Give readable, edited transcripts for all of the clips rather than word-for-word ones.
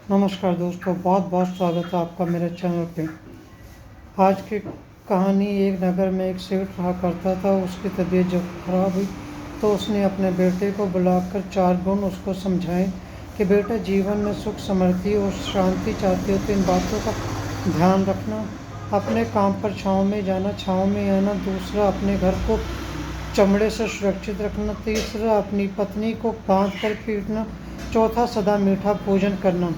नमस्कार दोस्तों, बहुत बहुत स्वागत है आपका मेरे चैनल पे। आज की कहानी, एक नगर में एक सेठ रहा करता था। उसकी तबीयत जब खराब हुई तो उसने अपने बेटे को बुलाकर 4 गुण उसको समझाए कि बेटा, जीवन में सुख, समृद्धि और शांति चाहते हो तो इन बातों का ध्यान रखना। अपने काम पर छाँव में जाना, छाँव में आना। दूसरा, अपने घर को चमड़े से सुरक्षित रखना। तीसरा, अपनी पत्नी को बांध कर पीटना। चौथा, सदा मीठा भोजन करना।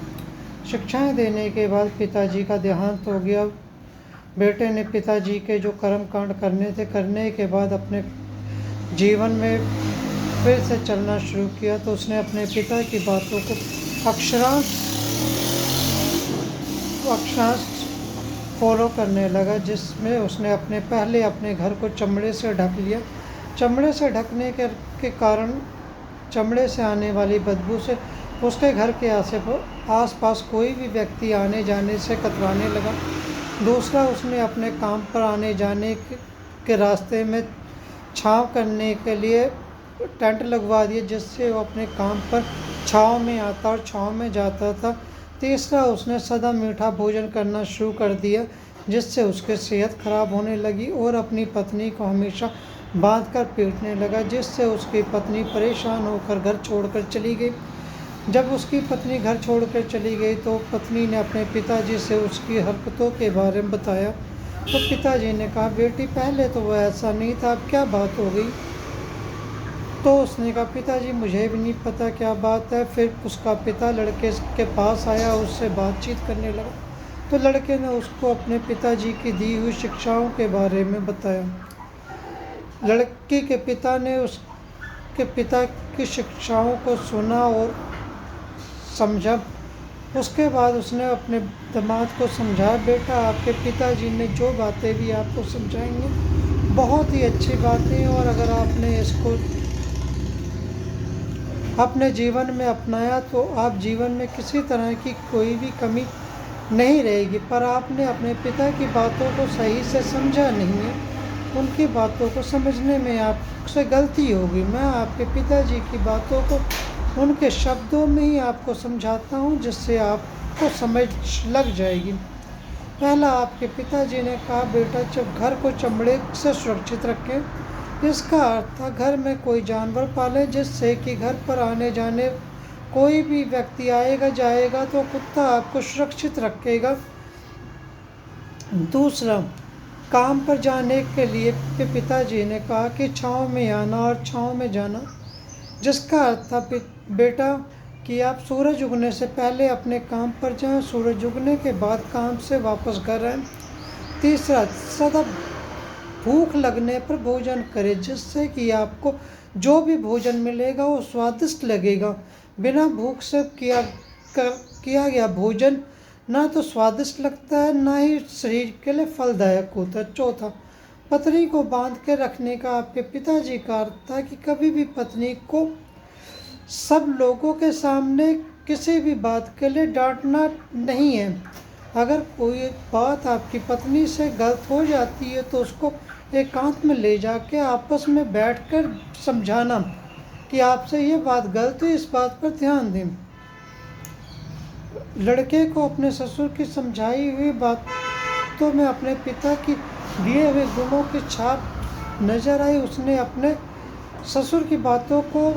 शिक्षाएं देने के बाद पिताजी का देहांत हो गया। बेटे ने पिताजी के जो कर्म कांड करने थे, करने के बाद अपने जीवन में फिर से चलना शुरू किया तो उसने अपने पिता की बातों को अक्षरांश अक्षरांश फॉलो करने लगा, जिसमें उसने पहले अपने घर को चमड़े से ढक लिया। चमड़े से ढकने के कारण चमड़े से आने वाली बदबू से उसके घर के आस पास कोई भी व्यक्ति आने जाने से कतराने लगा। दूसरा, उसने अपने काम पर आने जाने के रास्ते में छांव करने के लिए टेंट लगवा दिए, जिससे वो अपने काम पर छांव में आता और छांव में जाता था। तीसरा, उसने सदा मीठा भोजन करना शुरू कर दिया, जिससे उसकी सेहत खराब होने लगी और अपनी पत्नी को हमेशा बांध कर पीटने लगा, जिससे उसकी पत्नी परेशान होकर घर छोड़कर चली गई। जब उसकी पत्नी घर छोड़कर चली गई तो पत्नी ने अपने पिताजी से उसकी हरकतों के बारे में बताया। तो पिताजी ने कहा, बेटी, पहले तो वह ऐसा नहीं था, अब क्या बात हो गई? तो उसने कहा, पिताजी, मुझे भी नहीं पता क्या बात है। फिर उसका पिता लड़के के पास आया, उससे बातचीत करने लगा। तो लड़के ने उसको अपने पिताजी की दी हुई शिक्षाओं के बारे में बताया। लड़की के पिता ने उसके पिता की शिक्षाओं को सुना और समझा। उसके बाद उसने अपने दामाद को समझाया, बेटा, आपके पिताजी ने जो बातें भी आपको समझाएंगे बहुत ही अच्छी बातें हैं, और अगर आपने इसको अपने जीवन में अपनाया तो आप जीवन में किसी तरह की कोई भी कमी नहीं रहेगी। पर आपने अपने पिता की बातों को सही से समझा नहीं है, उनकी बातों को समझने में आपसे गलती होगी। मैं आपके पिताजी की बातों को उनके शब्दों में ही आपको समझाता हूँ, जिससे आपको समझ लग जाएगी। पहला, आपके पिताजी ने कहा, बेटा, जब घर को चमड़े से सुरक्षित रखें। इसका अर्थ था घर में कोई जानवर पालें, जिससे कि घर पर आने जाने कोई भी व्यक्ति आएगा जाएगा तो कुत्ता आपको सुरक्षित रखेगा। दूसरा, काम पर जाने के लिए पिताजी ने कहा कि छाँव में आना और छाँव में जाना, जिसका अर्थ था बेटा कि आप सूरज उगने से पहले अपने काम पर जाएं, सूरज उगने के बाद काम से वापस घर आएं। तीसरा, सदा भूख लगने पर भोजन करें, जिससे कि आपको जो भी भोजन मिलेगा वो स्वादिष्ट लगेगा। बिना भूख से किया गया भोजन ना तो स्वादिष्ट लगता है, ना ही शरीर के लिए फलदायक होता है। चौथा, पत्नी को बांध के रखने का आपके पिताजी का अर्थ था कि कभी भी पत्नी को सब लोगों के सामने किसी भी बात के लिए डांटना नहीं है। अगर कोई बात आपकी पत्नी से गलत हो जाती है तो उसको एकांत में ले जाके आपस में बैठकर समझाना कि आपसे ये बात गलत है, इस बात पर ध्यान दें। लड़के को अपने ससुर की समझाई हुई बातों में अपने पिता की दिए हुए गुणों की छाप नजर आई। उसने अपने ससुर की बातों को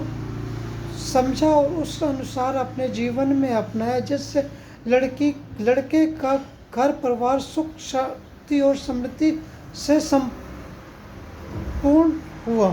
समझा और उस अनुसार अपने जीवन में अपनाया, जिससे लड़के का घर परिवार सुख शांति और समृद्धि से संपूर्ण हुआ।